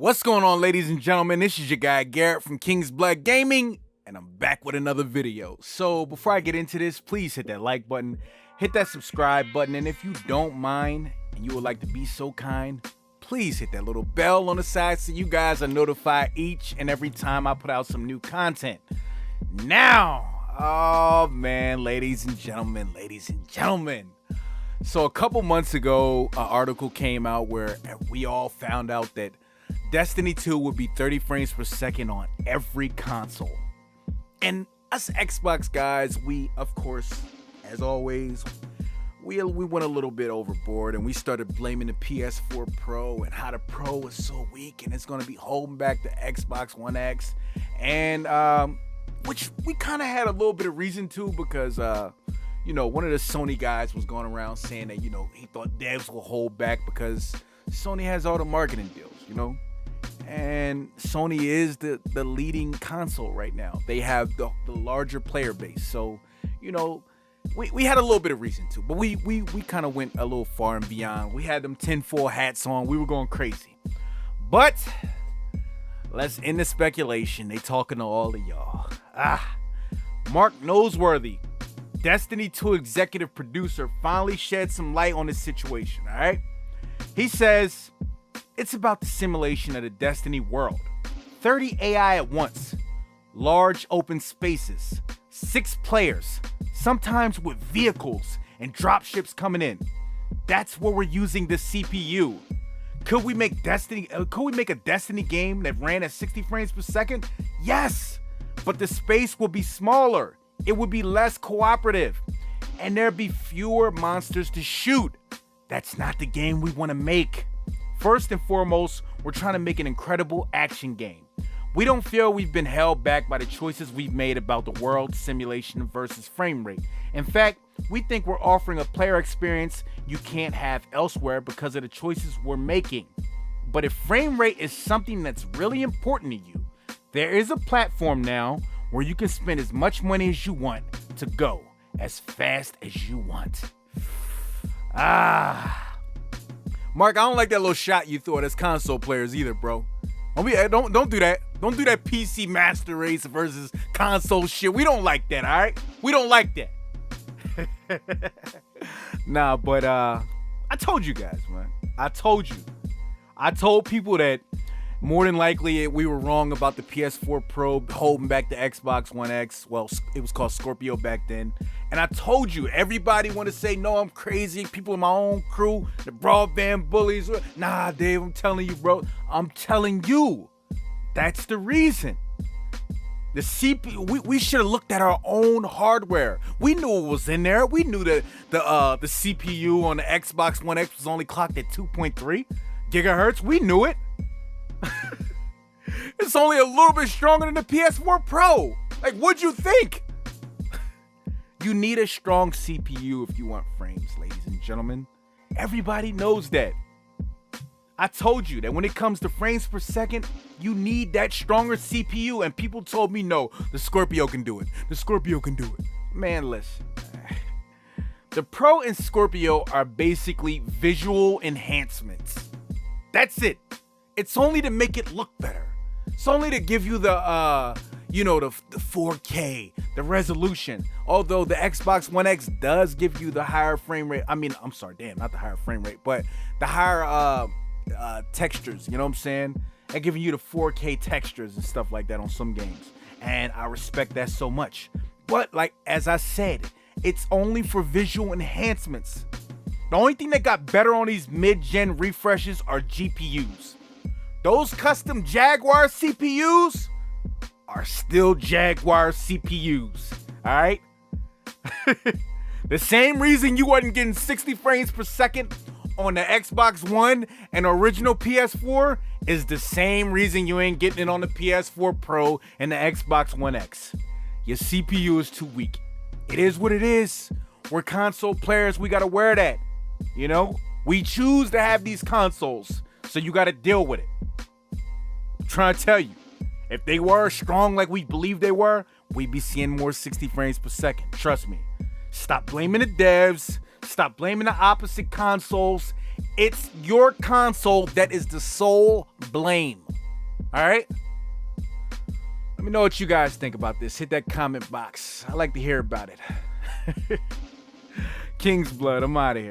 What's going on, ladies and gentlemen? This is your guy Garrett from King's Blood Gaming, and I'm back with another video. So before I get into this, please hit that like button, hit that subscribe button, and if you don't mind and you would like to be so kind, please hit that little bell on the side so you guys are notified each and every time I put out some new content. Now, oh man, ladies and gentlemen. So a couple months ago, an article came out where we all found out that Destiny 2 would be 30 frames per second on every console. And us Xbox guys, we, of course, as always, we went a little bit overboard and we started blaming the PS4 Pro and how the Pro was so weak and it's going to be holding back the Xbox One X. And, which we kind of had a little bit of reason to because, one of the Sony guys was going around saying that, he thought devs will hold back because Sony has all the marketing deals, And Sony is the leading console right now. They have the larger player base. So, we had a little bit of reason to, but we kind of went a little far and beyond. We had them tinfoil hats on. We were going crazy. But let's end the speculation. They talking to all of y'all. Mark Noseworthy, Destiny 2 executive producer, finally shed some light on this situation, all right? He says, it's about the simulation of the Destiny world. 30 AI at once, large open spaces, 6 players, sometimes with vehicles and dropships coming in. That's where we're using the CPU. Could we make a Destiny game that ran at 60 frames per second? Yes, but the space will be smaller. It would be less cooperative, and there'd be fewer monsters to shoot. That's not the game we want to make. First and foremost, we're trying to make an incredible action game. We don't feel we've been held back by the choices we've made about the world simulation versus frame rate. In fact, we think we're offering a player experience you can't have elsewhere because of the choices we're making. But if frame rate is something that's really important to you, there is a platform now where you can spend as much money as you want to go as fast as you want. Mark, I don't like that little shot you threw at us console players either, bro. Don't do that. Don't do that PC master race versus console shit. We don't like that, all right? We don't like that. Nah, but I told you guys, man. I told you. I told people that more than likely we were wrong about the PS4 Pro holding back the Xbox One X. Well, it was called Scorpio back then. And I told you, everybody want to say, no, I'm crazy. People in my own crew, the broadband bullies. Nah, Dave, I'm telling you, bro. I'm telling you. That's the reason. The CPU, we should have looked at our own hardware. We knew what was in there. We knew that the CPU on the Xbox One X was only clocked at 2.3 gigahertz. We knew it. It's only a little bit stronger than the PS4 Pro. Like, what'd you think? You need a strong CPU if you want frames, ladies and gentlemen. Everybody knows that. I told you that when it comes to frames per second, you need that stronger CPU, and people told me, no, the Scorpio can do it. The Scorpio can do it. Man, listen. The Pro and Scorpio are basically visual enhancements. That's it. It's only to make it look better. It's only to give you the 4K, the resolution. Although the Xbox One X does give you the higher frame rate. I mean, I'm sorry, damn, not the higher frame rate, but the higher textures, you know what I'm saying? They're giving you the 4K textures and stuff like that on some games. And I respect that so much. But like, as I said, it's only for visual enhancements. The only thing that got better on these mid-gen refreshes are GPUs. Those custom Jaguar CPUs are still Jaguar CPUs, all right? The same reason you wasn't getting 60 frames per second on the Xbox One and original PS4 is the same reason you ain't getting it on the PS4 Pro and the Xbox One X. Your CPU is too weak. It is what it is. We're console players, we gotta wear that. We choose to have these consoles, so you gotta deal with it. I'm trying to tell you, if they were strong like we believe they were, we'd be seeing more 60 frames per second. Trust me. Stop blaming the devs. Stop blaming the opposite consoles It's your console that is the sole blame. All right? Let me know what you guys think about this. Hit that comment box. I like to hear about it. King's Blood, I'm out of here.